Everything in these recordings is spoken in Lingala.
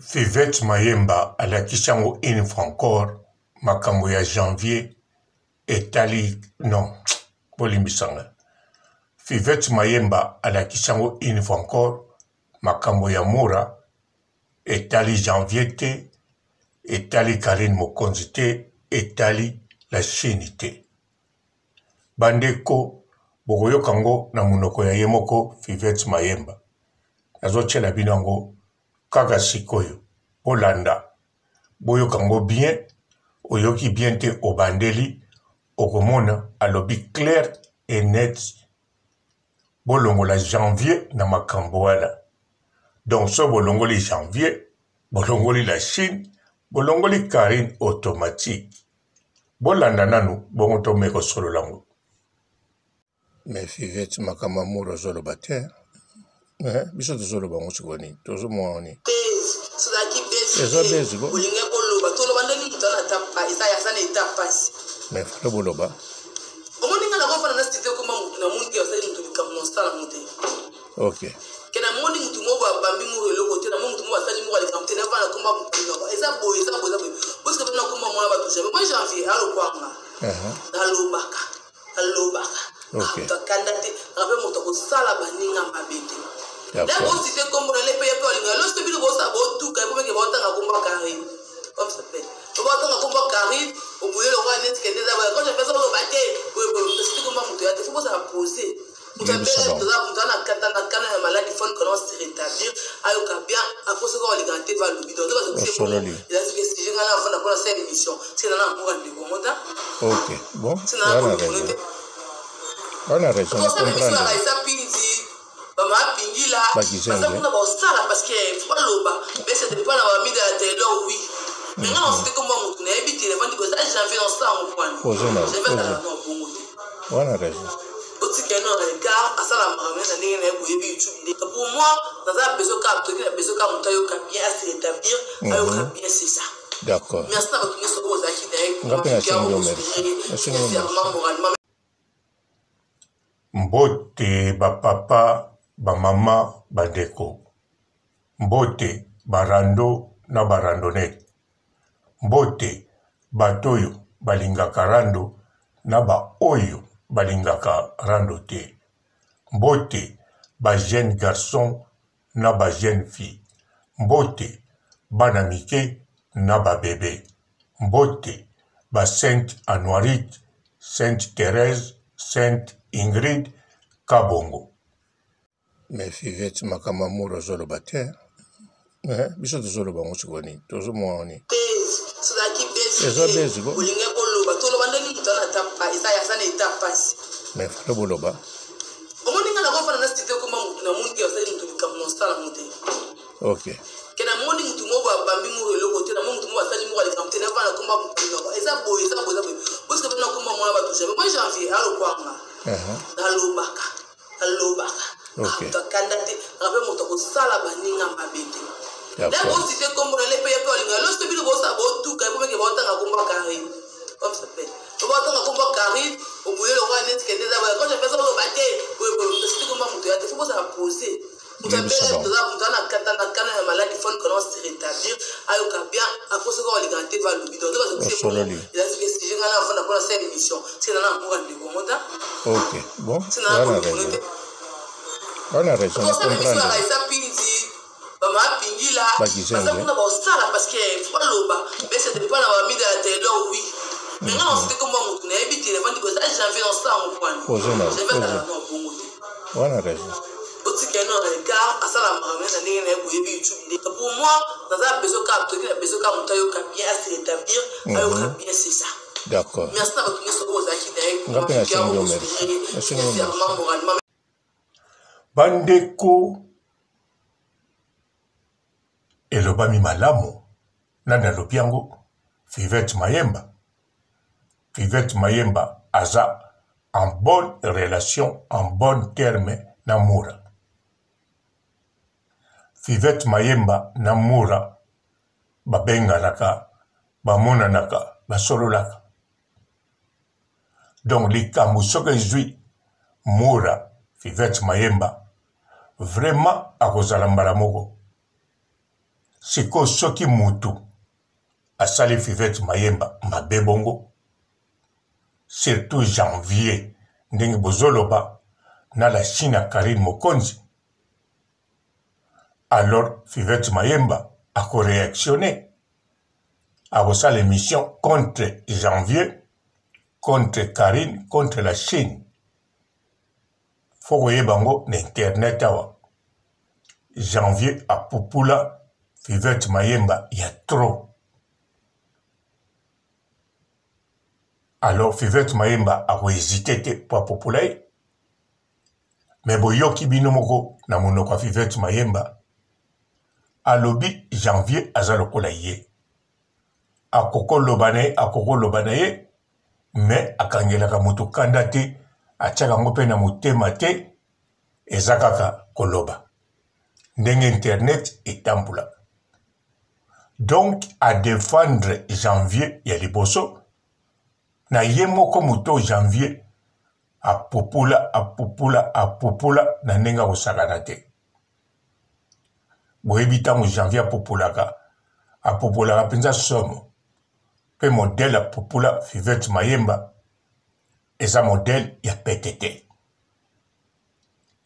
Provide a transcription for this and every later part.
Fivette Mayemba alakishango une fois encore makambo ya janvier etali non bolimbisanga. Fivette Mayemba alakishango une fois encore makambo ya mura etali janvier te etali Karine Mokonzi te etali la Chine te. Bandeko bokoyokango na munoko ya yemoko Fivette Mayemba azotiela binango kaka sikoyo bolanda boyokango bien oyoki bien te obandeli okomona alobi clair et net bolongola janvier na makambo wana. Donc so bolongoli janvier bolongoli la Chine bolongoli Karine automatique bolanda nanu bongo tomeko solo lango. Mais Fivette makama muro zolo bate biso tozolo bango sikoni tozo mwani eza bezi bo mais falo boloba ok kena moni mutu mo ba bambi mo le côté na mo mutu mo asali mo ale kamte na bana komba mo eza boye parce que na komba mo ba toucher moi janvier alo kwanga alobaka ok kandate rabe mo to ko sala baninga mabete d'accord si te kombo le paye pe olinga lorsque bino bo sa bo tout ka ko meke bo tanga komba Karine comme ça fait bo tanga komba Karine au boye le roi net que des quand je fais ça au baté c'est komba mo to ya te faut ça poser. Vous avez la maladie, il faut qu'on se rétablir. Ayoka bien, à cause qu'on les gâter va le bidon. C'est bon. Il a dit que si je gagne la fin de la cette émission, c'est dans la mourante de Gomoda. Ok, bon. C'est dans la mourante. On a raison. On comprend. Ça pindi, maman pindi là. Parce qu'on a beau ça là parce que faut pas l'oba. Mais c'est pas la famille de la télé oui. Mais non, c'était comme moi on a évité les ventes que ça j'ai fait dans ça en point. J'ai fait dans non bon. On a raison. Pour moi, dans un besoin bien à se rétablir, bien c'est ça. D'accord. Mbote ba papa ba mama bandeko. Mbote barando na barandone. Mbote batoyo balingaka rando na ba oyo balingaka rando te. Mbote ba jeune garçon na ba jeune fille. Mbote bana mike na ba bébé. Mbote ba Sainte Anoirite, Sainte Thérèse, Sainte Ingrid Kabongo. Mais Fivette makama muro zolo bate biso tozolo bango sikoni tozo mwani eza bezi bo mais falo boloba ok kena moni mutu mo ba bambi mo le côté na mo mutu mo asali mo ale kamte na bana komba mo eza boye parce que na komba mo na ba toucher moi janvier alo kwanga alobaka ok kandate rabe mo to ko sala baninga mabete d'accord si te kombo le paye pe olinga lorsque bino bo sa bo tout ka ko meke bo tanga komba Karine comme ça fait bo tanga komba Karine au boye le roi net que des quand je fais ça au baté c'est komba mo to ya te faut ça poser. Vous avez la maladie, il faut qu'on se rétablir. Ayoka bien, à cause qu'on les gâter va le bidon. C'est bon. Il a dit que si je gagne la fin de cette émission, c'est dans la mourante de Gomoda. Ok, bon. On a raison. On comprend. Ça pindi, maman pindi là. Ça on a beau ça là parce que faut pas l'oba. Mais c'est pas la famille de la télé oui. Mais non, c'était comme moi on a évité les ventes que ça j'ai fait dans ça en point. J'ai fait dans non bon. On a raison. Pour moi, dans un besoin bien à se rétablir, bien c'est ça. D'accord. Bandeko elobami malamu nana lopiango Fivette Mayemba. Fivette Mayemba aza en bonne relation, en bon terme namura. Fivette Mayemba namura babenganaka bamonanaka basololaka. Donc likambo soki ezwi mura Fivette Mayemba vraiment akozala mbala moko. siko soki mutu asali Fivette Mayemba mabe bongo surtout janvier ndenge bozoloba na la Chine à Karine Mokonzi, alors Fivette Mayemba a réactionné à l'émission contre janvier, contre Karine, contre la Chine. Faut voyer bango l'internet awa. Janvier à Popula, Fivette Mayemba, il y a trop. Alors Fivette Mayemba a hésité pour Popula. Mais boyoki binomoko na monoko Fivette Mayemba. Alobi janvier azalokola ye. Akoko lobanaye, mais akangelaka moto kandate, achaka ngope na motema te, ezakaka koloba. Ndenge internet etambula. Donc, à défendre janvier ya liboso, na ye moko moto janvier, a popula, na nenga osakana te. Boyebi tango janvier a populaka penza somo. Pe modèle a popula Fivette Mayemba, eza modèle ya PTT.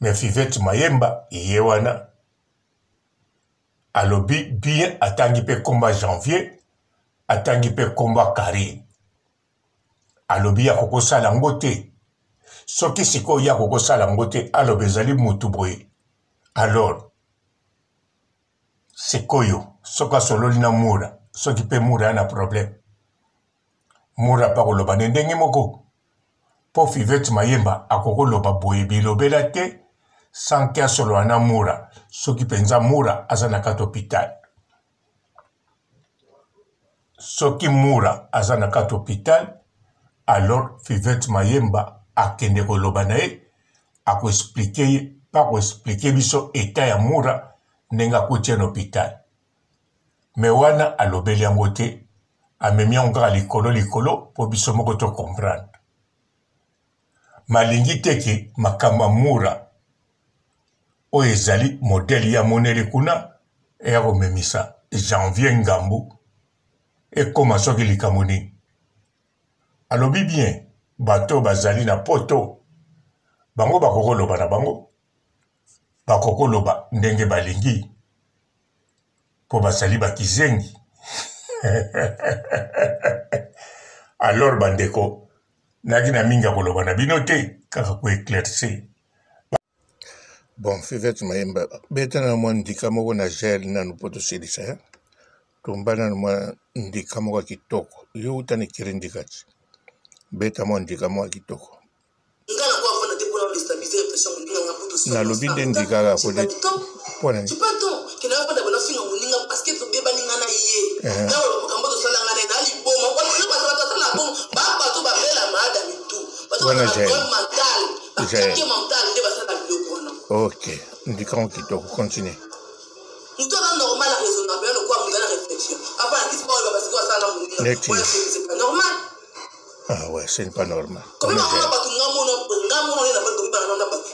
Mais Fivette Mayemba, yewana, alobi bien atangi pe combat janvier, atangi pe combat Karine. Alobi ya koko sala ngote. Soki siko ya koko sala ngote, alobi ezali mutu boye. Alors, sikoyo, soka sololi na mura, soki pe mura na problème. Mura pa koloba ndenge moko. Po Fivette Mayemba akoko loba boye bilobela te, sanke asolo ana mura, soki penza mura azana kata hôpital. Soki mura azana kata hôpital, alors Fivette Mayemba akende koloba nae, ako expliquer, pa ko expliquer biso état ya mura, nenga kuti en hôpital. Mais wana alobeli yango te, amemi onga likolo, po biso moko to comprendre. Malingi teki makamba mura, o ezali modèle ya monele kuna, e ya komemisa janvier ngambu, e koma soki likamoni. Alobi bien, bato bazali na poto, bango bakoko loba na bango, bakoko loba ndenge balingi, po basali bakizengi. Alors bandeko, naki na minga koloba na binote, kaka ko éclaircir. Bon, Fivette Mayemba, beta na mwa ndika moko na gel na nupoto silisa ya. Tumbana na mwa ndika moko kitoko. Yo utani kiri ndikati. Beta mwa ndika moko kitoko. Na lobi nde ndika ga kode. Pona ni. Ok, ndika kitoko, continue. Nous sommes normal à raisonnable, le quoi, vous allez réfléchir. Après, la question, c'est pas normal. Ah ouais, c'est pas normal. Comment on va pas tout le monde,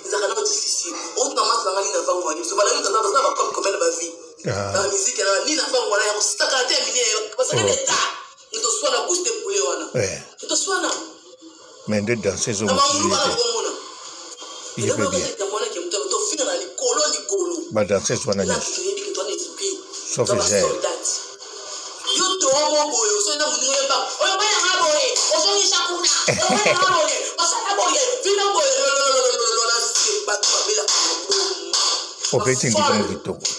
c'est difficile. Autrement, ça va aller dans le c'est pas la vie, ça va comme elle va vivre. La musique, elle va ni la femme, voilà, ça va terminer. Parce que l'État, il te soit la couche de poulet, il te soit là. Mais de danser au il est bien. Bah danser soit là. Sauf que j'ai. Au petit dit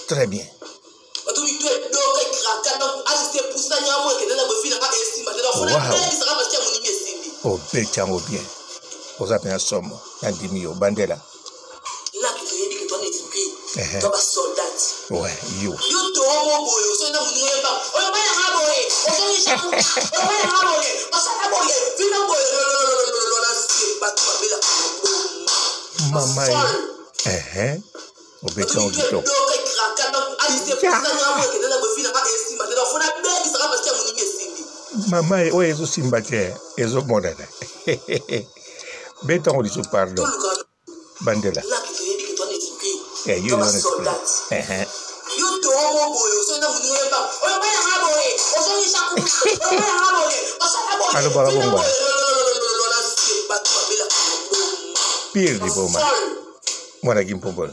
très bien. Au petit bien. Au sapin à somme, un demi-au bandela. Ouais, yo. Maman, au petit on dit top. Maman, ouais, ils aussi mbaté, ils ont monnaie. Béton, on dit pardon. Bandela. Yeah, you don't explain. Alo barabomba. Pire di boma. Mwana gimpombo.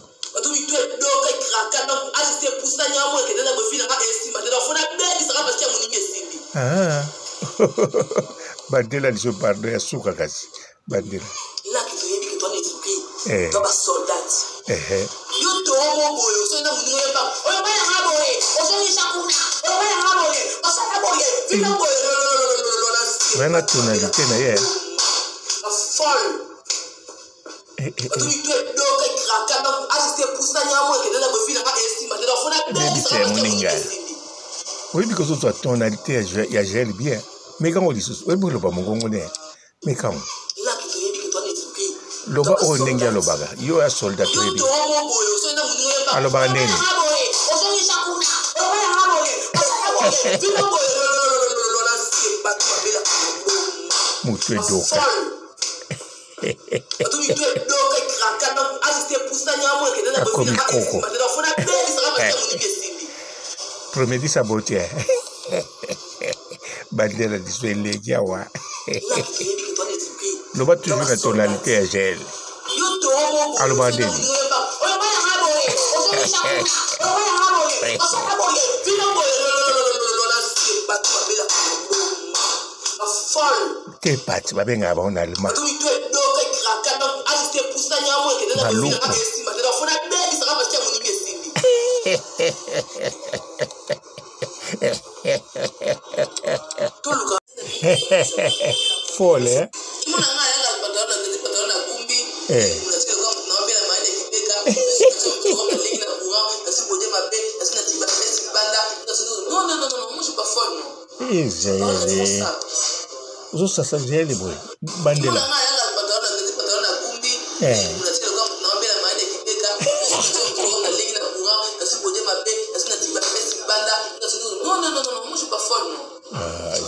Ah. Bandela liso pardo ya suka kasi. Bandela. Là qui te dit que toi n'es pas toi pas soldat. Yo to mo boyo so na munu yemba. O ba ya haboye. O so ni shakuna. O ba ya haboye. O sa haboye. Vina boye lo. Wana tonalité na ye. Folle. Tu dois donc craquer donc assister pour ça nyamo que na go fina ka estima. Donc faut na oui, because of la tonalité, il y a gel bien. Mais quand on dit ça, oui, le pas mon gongoné. Mais quand là qui te dit que toi n'es pas loba o nengia lobaga. Yo a soldat très bien. Aloba neni. Mutu doka. Akomi koko. Promedi sabotier. Bandela di sue leggi awa. Loba toujours la tonalité à gel. Aloba neni. Te pati babenga ba on alma. Maluko. Fole. Uso sasa jeli boy. Bandela.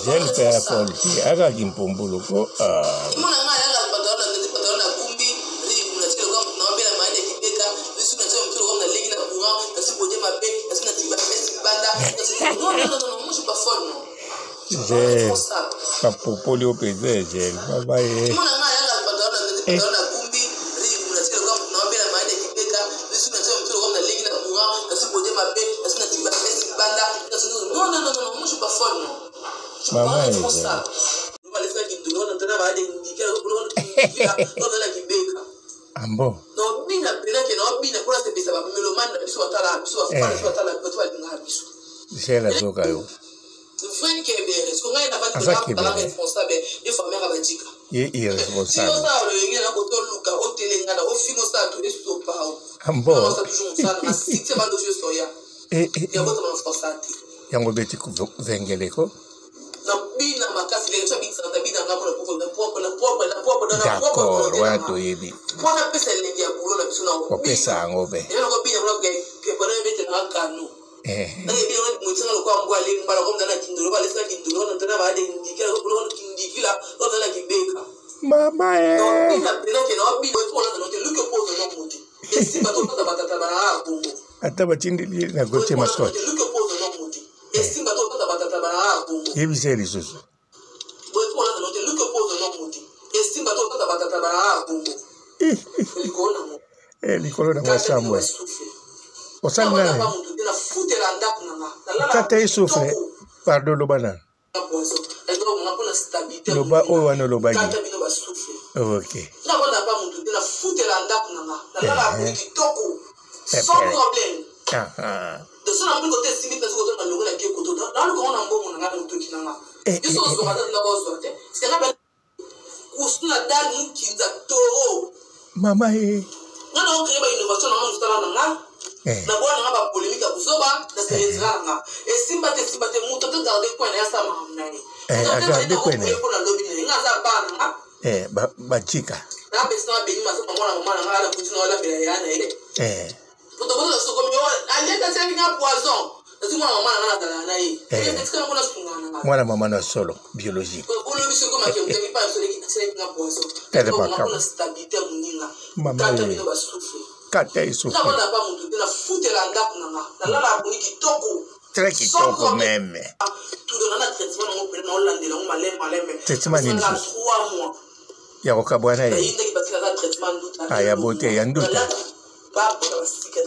Jeli pe folle. Aga kimpombolo ko. Papopoli au pays, j'ai baba ye. Maman Ambo. Non, bina que non bina pour cette pesa ba melomane biso atala biso. C'est la zoka yo. Frank Kebere, ce qu'on a pas responsable des familles rabadika. Il est responsable. Si on a le ngena ko to luka o telenga na o fingo sa to esto pao. Ambo. Ça toujours ça na site ba dossier soya. Ya bota na responsable. Yango beti ku vengele ko. Na bina makasi le so bina na bina ngamo na popo na d'accord, wa to yebi. Bona pesa le ndia bulo na biso na o. Ko pesa ngobe. Eno ko bina blo ke bona beti na kanu. Nani bina mutsanga lo kwa mbwa le mbala ko mdana kindolo ba lesina kindolo na tena ba de ndikela ko bulo kindikila ko na kibeka. Mama non bina que no bina ko na no te luke po no muti. Esi ba to ta batata ba bongo. Ata batindi na gote mascot. Luke po no muti. Esi ba to ta batata ba bongo. Yebi seri susu. Ko na no te luke po no muti. Esi ba to ta batata ba bongo. Likona mo. Likolo na mwasambwe. Osanga. Kata isufre. Pardon lo bana. Loba o wana loba ni. Okay. Sans problème. De son amour côté simple parce que on a le qui côté dans le grand ambo on a le truc là. Ils sont sur la base de c'est là kusuna dal mu kinza toro. Mama Ngana on crée ba innovation na on stala na na bwana ngaba polémique kuzoba na serezanga et simba te muto to garder point na sa mamnani garder point pour la lobby ngaza bana ba chika na pesa beni maso mama na ngala kutina wala bila yana ile poto poto so comme yo aleta serving poison nasi mama na ngala dala na hii est-ce que ngona sungana mwana mama na solo biologique ko lo biso comme ke mtaki pa so le serving poison tele pa ka na stabilité muninga mama kata bino ba souffle kata et souffle. Très kitoko même. Traitement nini susu. Ya kokabwana ye. Ya bote ya nduta.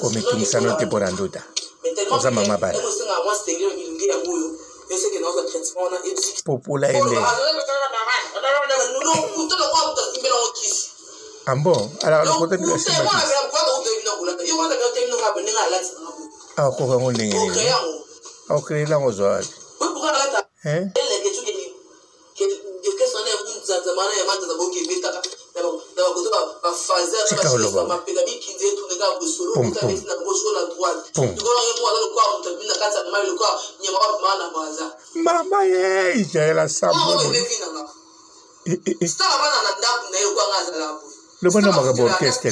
Komitungisano te pona nduta. Oza mama bana. Popula ende. Ah bon? Alors, le côté de la semaine. Ah, quoi, on est. Ah, ok, là, on se voit. Hein? Maman, j'ai la sable. Le bon homme a bon orchestre.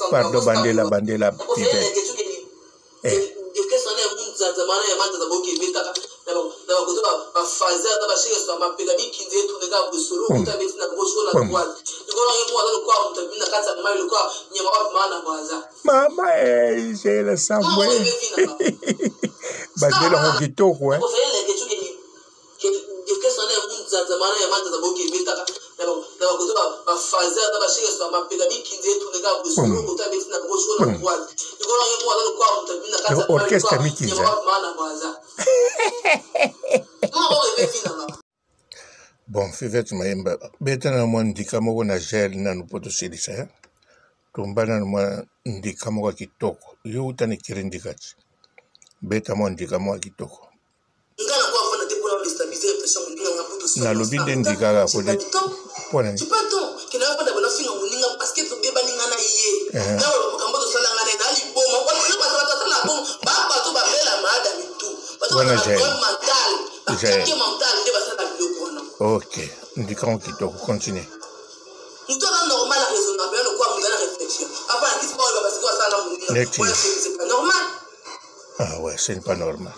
Pardon, bandela, pipe. Maman, j'ai la sable. Bandela, on dit tout, ouais. Orchestre mikinza. Bon, Fivette Mayemba, betana mwa ndika moko na gel na nupoto silisa. Tumbana mwa ndika moko kitoko. Yo utani kirindikati. Beta mwa ndika mwa kitoko. Na lobinde ndika ga kode. Pona ni. Ok, ndika kitoko, continue. Ah ouais, c'est pas normal.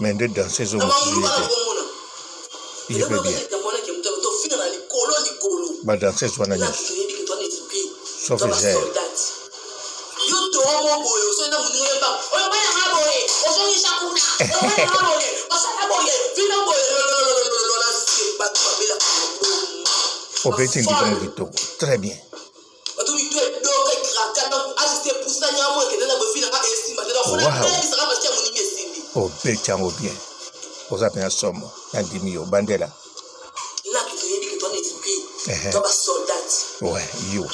Mais de danser au il veut bien. Bah danser soit nani. Sauf j'ai. Au petit ndiko très bien. Wow. Oh béchango bien. Aux appels somme Andimio Bandela. Ouais, yo.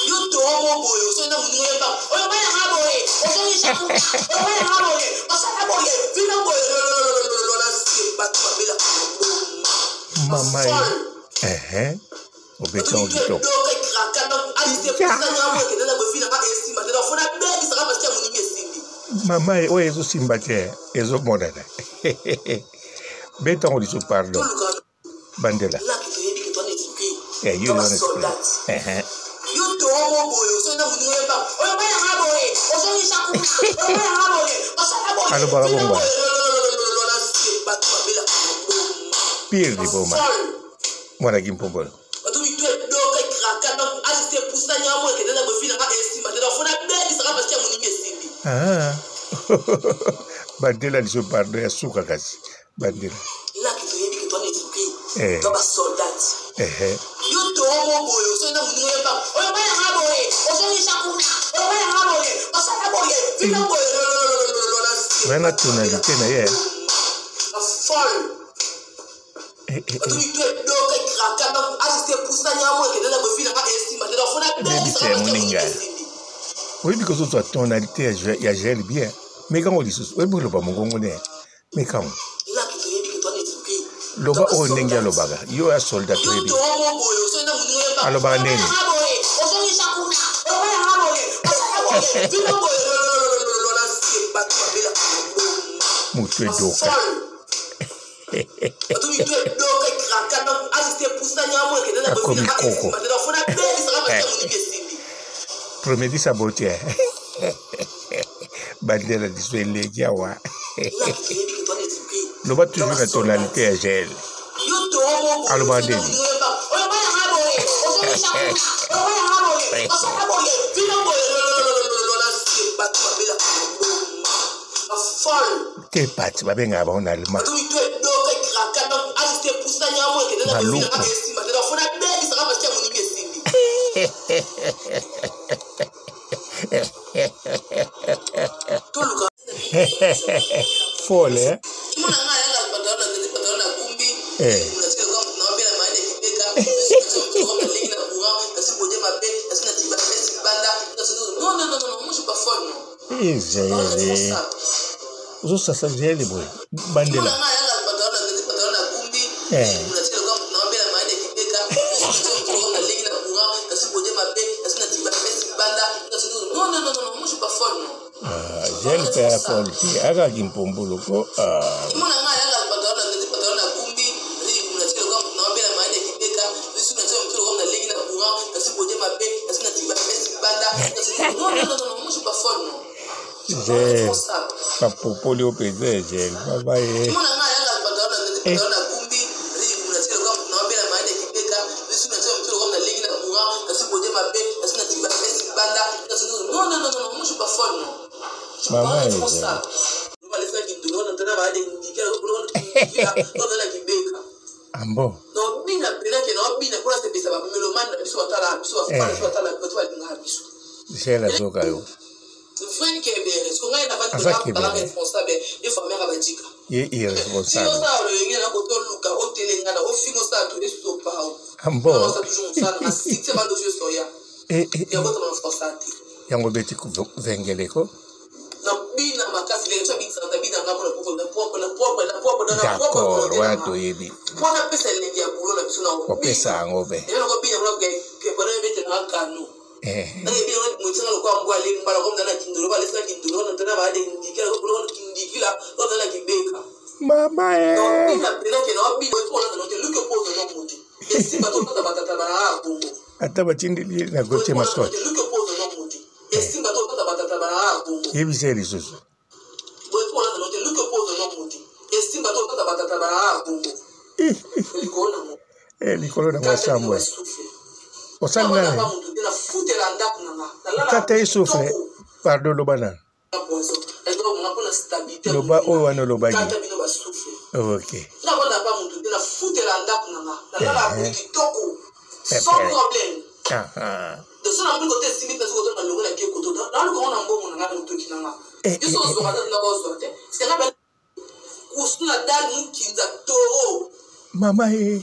Maman. Au béchango kitoko. Maman, ouais, ezo simbate, ezo modada. Béton dit pardon. Bandela. You don't explain. Allo bagabonga. Pire di boma. Mwana gimpombo. Ah. Bandela dit pardon ya suka kasi. Bandela. Voilà tonalité na ye. Oui, parce que cette tonalité, il y a gel bien. Mais quand on dit ça, oui, pour le pas mon gongoné. Mais quand loba o nengia lobaga, yo a soldat ready. Aloba neni. Mutu doka. Akomi koko. Promedi sabotier. Bandela de soi les Yawa. Là, tu es dit que toi, tu es typé. Le bas toujours la tonalité à gel. Alors, bandela. T'es parti, va bien avant on a le mal. Folle, hein? Ça ça vient les boys. Bandela. J'ai le père folle. Aga Gimpombolo. J'ai pas pour polio pédé, j'ai pas baillé. Maman est Ambo. C'est la zoka yo. Irresponsable. Ambo. Yango beti kuvengeleko. D'accord, ouais, tu es bien. Opesa ngobe. Mama ataba chindi na goche mascot. Yebise lisusu. Likolo na mwasambwe. Osanga. Kata isufle. Pardon lobana. Loba o wana loba gi. OK. Sans problème. De ça on côté simple parce que on a qui côté dans le grand ambo on a tout qui nanga. Ils sont sur la base de ce qu'on appelle kusuna dani kinza toro. Mama eh.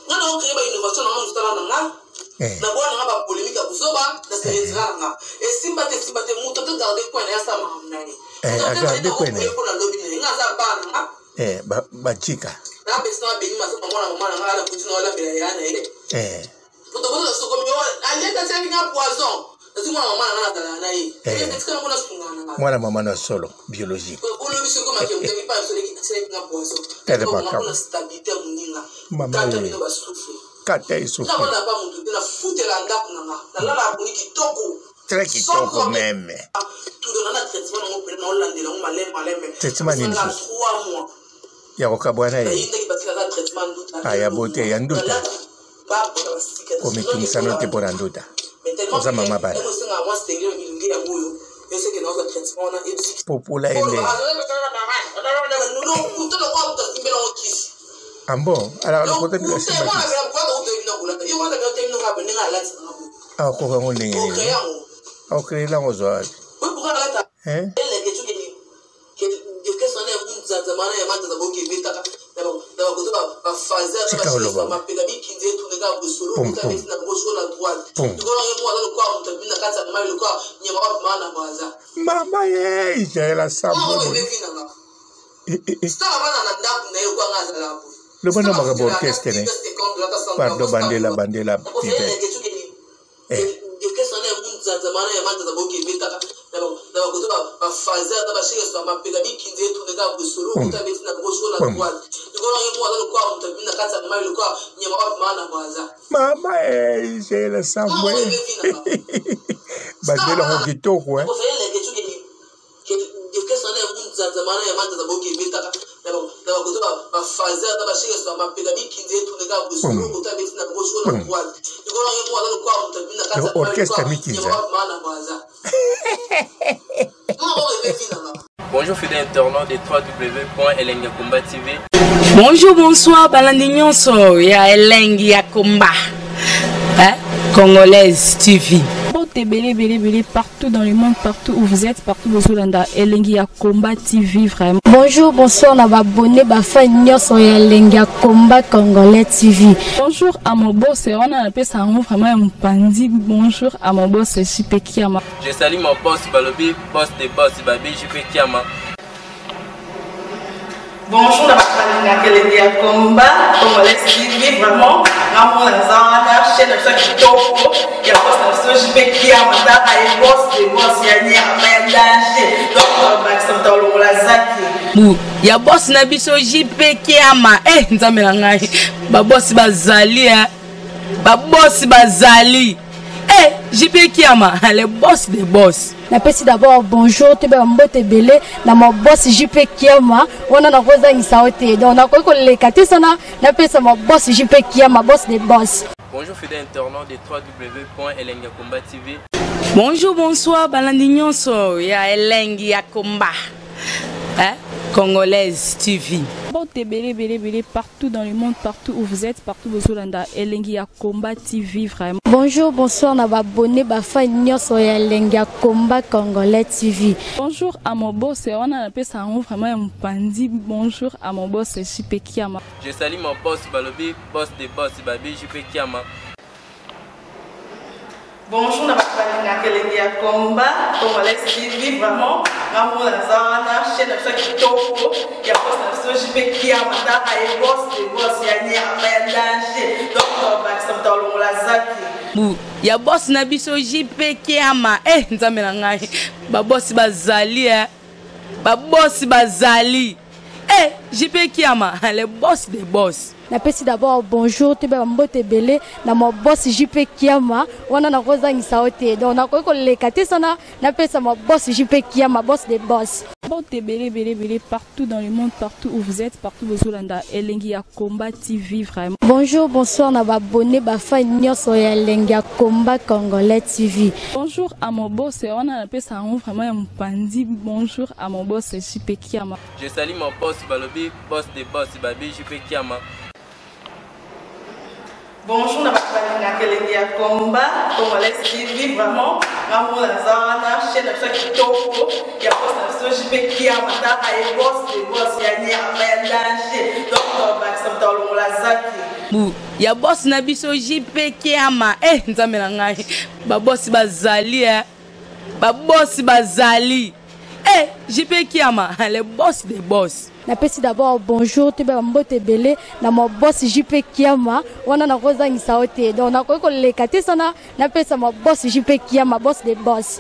Ngana on crée une innovation dans notre talent nanga. Na bwana ngaba polémique kuzoba na senzira nanga. Et simba te muto to garder point na sa mamnani. Garder point na. Pour lobby ngaza bana. Ba chika. Na besoin beni maso mama na ngala kutina wala bila yana ile. Pour te voir ce comme allez ta servir un poison. C'est moi maman na ngala na yi. Est-ce que na sungana? Moi la maman na solo biologique. Pour le monsieur comme qui me pas sur qui servir un poison. T'es pas capable. Stabilité muninga. Maman kata isufle. Na wana pas mutu na foutre la ndaku nanga. Na la boni kitoko. Très kitoko même. Tout dans la traitement on peut na hollande na malem. Traitement ni 3 mois. Ya kokabwana ye. Ya bote ya nduta. Komitumisa note por anduta. Oza mama bana. Popula ele. Ambo, ala lo kote ni asi. Ah, ko ngo ndenge. Ah, ko la ngozo. Mama ye, la sabo. Le bon homme a orchestre. Pardon, bandela, pipe. Mama j'ai la sambwe. Bandela on kitoko zamana ya manda za boki betaka na bakoto ba fazer na ba chinga so ba pega bikindi etu nega busuru kuta beti na boshi na kwazi ikona ngeko wala kwa mtabina kaza orchestre mikinza mana baza. Bonjour fidèles internautes de www.elengiakomba TV. Bonjour, bonsoir, balandi nyonso ya Elengiakomba, Congolaise TV. Belé partout dans le monde, partout où vous êtes, partout où vous êtes, Elengiakomba TV vraiment. Bonjour, bonsoir, on a abonné bafa nyonso ya Elengiakomba Congolais TV. Bonjour à mon boss, on a appelé ça vraiment un pandi. Bonjour à mon boss, JP Kiama. Je salue mon boss Balobi, boss des boss Babi, JP Kiama. Bonjour, la Elengiakomba Congolais TV vraiment. Ramon Zana, chaîne de chaque topo, il y a boss de JP Kiama, et boss des boss, il y a ni à danger. Donc, Maxime Talon la Zaki. Ya boss na biso JP Kiama, nzambe na ngai. Ba boss bazali, ba boss bazali. JP Kiama, le boss des boss. Napesi d'abord bonjour, te ba mbote belé na mon boss JP Kiama, on a rosa ngisaote. Donc na ko le kati sana, napesa mon boss JP Kiama, boss des boss. Bonjour fidèles internautes de www.elengiakomba TV. Bonjour, bonsoir, balandi nyonso ya Elengiakomba, Congolaise TV. Belé partout dans le monde, partout où vous êtes, partout où vous êtes, Elengiakomba TV vraiment. Bonjour, bonsoir, on a abonné bafa nyonso ya Elengiakomba Congolais TV. Bonjour à mon boss, on a appelé ça vraiment un pandi. Bonjour à mon boss, JP Kiama. Je salue mon boss Balobi, boss des boss Babi, JP Kiama. Bonjour, la Elengiakomba Congolais TV vraiment. Ramon Zana, chaîne de chaque topo, il y a boss de JP Kiama, et boss des boss, il y a ni à danger. Donc, Maxime Talon la Zaki. Ya boss na biso JP Kiama, nzambe na ngai. Ba boss bazali, ba boss bazali. JP Kiama, le boss des boss. Napesi d'abord bonjour, te ba mbote belé na mon boss JP Kiama, on a rosa ngisaote. Donc na ko le kati sana, napesa mon boss JP Kiama, boss des boss. Belé partout dans le monde, partout où vous êtes, partout où vous êtes, Elengiakomba TV vraiment. Bonjour, bonsoir, on a abonné bafa nyonso ya Elengiakomba Congolais TV. Bonjour à mon boss, on a appelé ça vraiment un pandi. Bonjour à mon boss, JP Kiama. Je salue mon boss Balobi, boss des boss Babi, JP Kiama. Bonjour, la Elengiakomba Congolais TV vraiment. Ramon Zana, chaîne de chaque topo, il y a boss de JP Kiama, et boss des boss, il y a ni à danger. Donc, Maxime Talon la Zaki. Ya boss na biso JP Kiama, nzambe na ngai. Ba boss bazali, ba boss bazali. JP Kiama, le boss des boss. Napesi d'abord bonjour, te ba mbote belé na mon boss JP Kiama, on a rosa ngisaote. Donc na ko le kati sana, napesa mon boss JP Kiama, boss des boss.